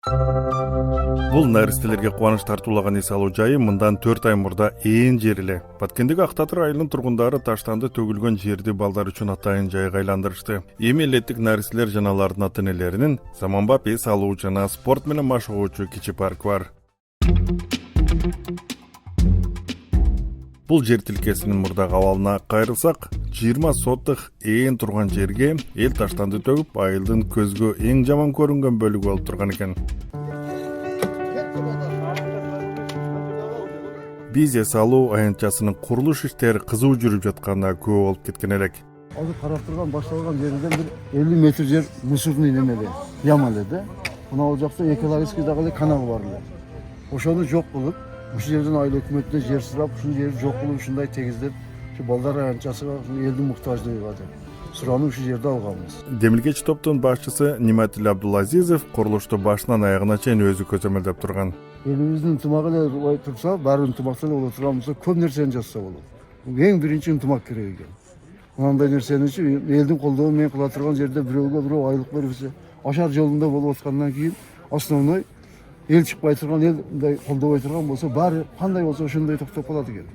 Бул наристелерге кубаныч тартуулаган эс алуу жайы мындан 4 ай мурда ээн жер эле. Баткендеги Актатыр айылынын тургундары таштанды төгүлгөн жерди балдар үчүн атайын жайга айландырышты. Эми элеттик наристелер жана алардын ата-энелеринин заманбап эс алуу жана спорт менен машыгуучу кичи парк бар. Бул жер тилкесинин мурдагы абалына кайрылсак, 20 соттук ээн турган жерге эл таштанды төгүп, айылдын көзгө эң жаман көрүнгөн бөлүгү болуп турган экен. Биз эс алуу аянтчасынын курулуш иштери кызуу жүрүп жатканына күбө болуп кеткен элек. Азыр карап турган башталган жерден бир 50 метр жер мусорный немеде, яма эле да. Мына ал жакта экологический дагы эле каналы бар эле. Ошону жок кылып, ушул жерден айыл өкмөтүнө жер сурап, ушул жерди жок кылып ушундай тегиздеп, ушу балдар аянтчасыга элдин муктаждыгыга деп суранып ушул жерди алганбыз. Демилгечи топтун башчысы Ниматил Абдулазизов курулушту башынан аягына чейин өзү көзөмөлдөп турган. Элибиздин ынтымагы эле ой турса, баары ынтымакта эле боло турган болсо, көп нерсени жазса болот. Эң биринчи ынтымак керек экен. Мындай нерсени үчүн элдин колдоо менен кыла турган жерде бирөөгө бирөө айлык берсе, ашар жолунда болуп аткандан кийин основной эл чыкпай турган, эл мындай колдобой турган болсо, баары кандай болсо ошондой токтоп калат экен.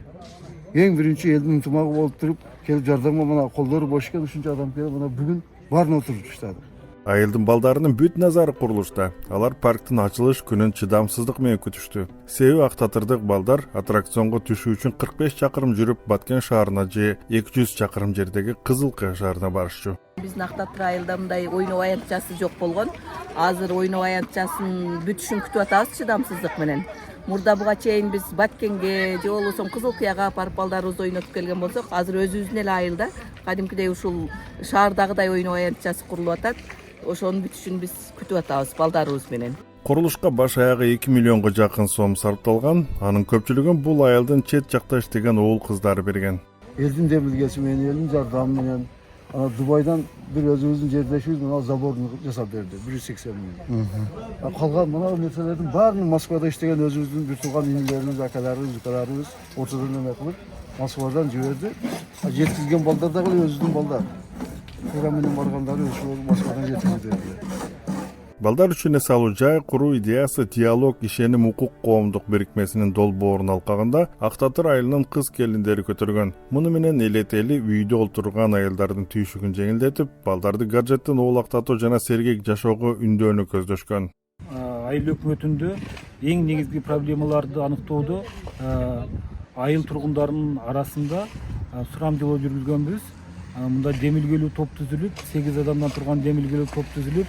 Эң биринчи элдин ынтымагы болуп туруп, келип жардамга мына колдору бош экен, ушунча адам келип, мына бүгүн баарын отуруп таштады. Айылдын балдарынын бүт назары курулушта. Алар парктын ачылыш күнүн чыдамсыздык менен күтүштү. Себеби Актатырдык балдар аттракционго түшүү үчүн 45 чакырым жүрүп Баткен шаарына же 200 чакырым жердеги Кызыл Кыя шаарына барышчу. Биздин Актатыр айылда мындай ойноо аянтчасы жок болгон. Азыр ойноо аянтчасынын бүтүшүн күтүп атабыз чыдамсыздык менен. Мурда буга чейин биз Баткенге же болбосо Кызыл Кыяга апарып балдарыбызды ойнотуп келген болсок, азыр өзүбүздүн эле айылда кадимкидей ушул шаардагыдай ойноо аянтчасы курулуп атат. Ошонун бүтүшүн биз күтүп атабыз балдарыбыз менен. Курулушка баш аягы 2 миллионго жакын сом сарпталган. Анын көпчүлүгүн бул айылдын чет жакта иштеген уул кыздары берген. Элдин демилгеси менен, элдин жардамы менен Дубайдан бир өзүбүздүн жердешибиз мына заборун жасап берди, 180 миң. Калган мына нерселердин баарын Москвада иштеген өзүбүздүн бир тууган инилерибиз, акаларыбыз, ортодон эме кылып Москвадан жиберди. Жеткизген балдар дагы өзүбүздүн балдар. Туура менен баргандары ошол Москвадан жеткирип берди. Балдар үчүн эс алуу жай куруу идеясы Диалог ишеним укук коомдук бирикмесинин долбоорун алкагында Актатыр айылынын кыз келиндери көтөргөн. Муну менен элетели үйдө олтурган айылдардын түйшүгүн жеңилдетип, балдарды гаджеттен оолактатуу жана сергек жашоого үндөөнү көздөшкөн. Айыл өкмөтүндө эң негизги проблемаларды аныктоодо айыл тургундарынын арасында сурамжылоо жүргүзгөнбүз. Мында демилгелүү топ түзүлүп, 8 адамдан турган демилгелүү топ түзүлүп,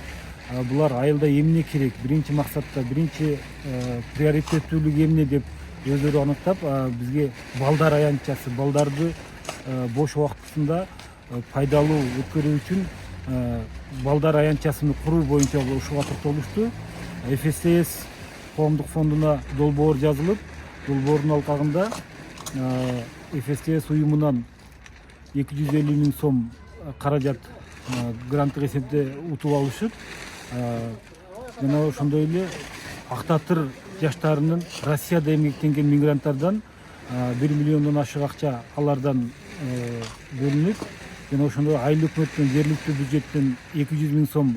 булар айылда эмне керек, биринчи максатта, биринчи приоритеттүүлүгү эмне деп өздөрү аныктап, бизге балдар аянтчасы, балдарды бош убактысында пайдалуу өткөрүү үчүн балдар аянтчасын куруу боюнча ушуга токтолушту. ФСС коомдук фондуна долбоор жазылып, долбоордун алкагында ФСС уюмунан 250 миң сом каражат гранттык эсепте утуп алышып, жана ошондой эле Актатыр жаштарынын Россияда эмгектенген мигранттардан 1 миллиондон ашык акча алардан бөлүнүп, жана ошондой айыл өкмөттүн жергиликтүү бюджеттен 200 миң сом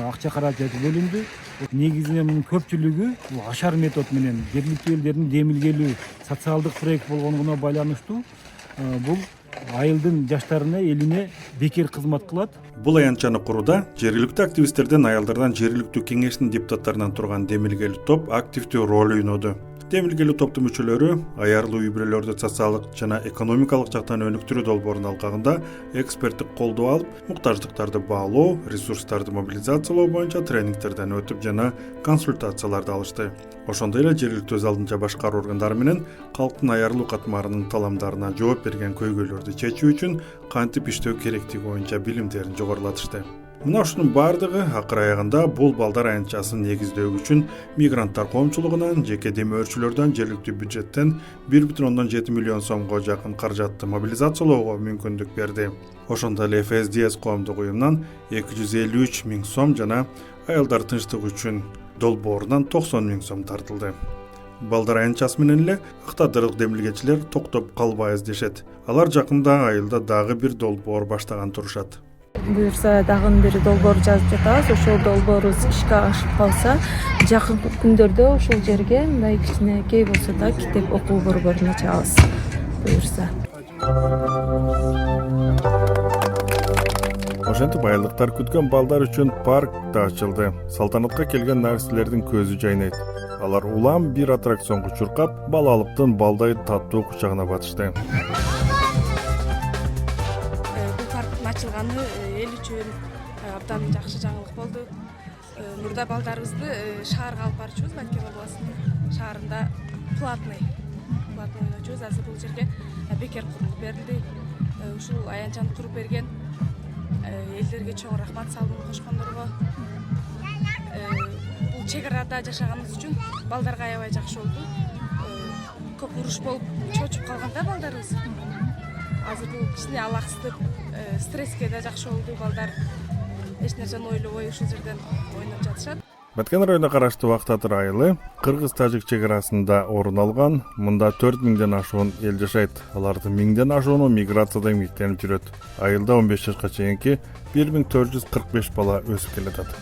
акча каражаты бөлүндү. Негизинен мунун көпчүлүгү ашар метод менен жергиликтүү элдердин демилгелүү социалдык проект болгонуна байланыштуу. Бул айылдын жаштарына, элине бекер кызмат кылат. Бул аянтчаны курууда жергиликтүү активисттерден, аялдардан жергиликтүү кеңештин депутаттарынан турган демилгелүү топ активдүү роль ойноду. Демилгелүү топтун мүчөлөрү аярлуу үй-бүлөлөрдү социалдык жана экономикалык жактан өнүктүрүү долбоорунун алкагында эксперттик колдоо алып, муктаждыктарды баалоо, ресурстарды мобилизациялоо боюнча тренингтерден өтүп жана консультацияларды алышты. Ошондой эле жергиликтүү өз алдынча башкаруу органдары менен калктын аярлуу катмарынын таламдарына жооп берген көйгөйлөрдү чечүү үчүн кантип иштөө керектиги боюнча билимдерин жогорулатышты. Мына ушунун бардыгы акыр аягында бул балдар аянтчасын негиздөө үчүн мигранттар коомчулугунан, жеке демөөрчүлөрдөн, жергиликтүү бюджеттен 1,7 миллион сомго жакын каражатты мобилизациялоого мүмкүндүк берди. Ошондой эле ФСДС коомдук уюмунан 253 миң сом жана аялдар тынчтыгы үчүн долбоорунан 90 миң сом тартылды. Балдар аянтчасы менен эле Актатырдык демилгечилер токтоп калбайбыз дешет. Алар жакында айылда дагы бир долбоор баштаган турушат. Буюрса дагы бир долбоор жазып жатабыз. Ошол долбоорубуз ишке ашып калса, жакын күндөрдө ушул жерге мындай кичинекей болсо да китеп окуу борборун ачабыз. Буюрса. Ошентип айылдыктар күткөн балдар үчүн парк да ачылды. Салтанатка келген нарселердин көзү жайнайт. Алар улам бир аттракционго чуркап, балалыктын балдай таттуу кучагына батышты. Бул парктын ачылганы эл үчүн абдан жакшы жаңылык болду. Мурда балдарыбызды шаарга алып барчубуз, Баткен областынын шаарында платный ойночубуз. Азыр бул жерге бекер курулуп берилди. Ушул аянтчаны куруп берген элдерге чоң рахмат, салымын кошкондорго. Бул чек арада жашаганыбыз үчүн балдарга аябай жакшы болду. Көп уруш болуп чочуп калганда балдарыбыз. Азыр бул кичине алаксытып, стресске да жакшы болду. Балдар эч нерсени ойлобой ушул жерден ойноп жатышат. Баткен районуна караштуу Актатыр айылы Кыргыз-Тажик чек арасында орун алган. Мында 4000ден ашуун эл жашайт. Алардын 1000ден ашууну миграцияда эмгектенип жүрөт. Айылда 15 жашка чейинки 1445 бала өсүп келатат.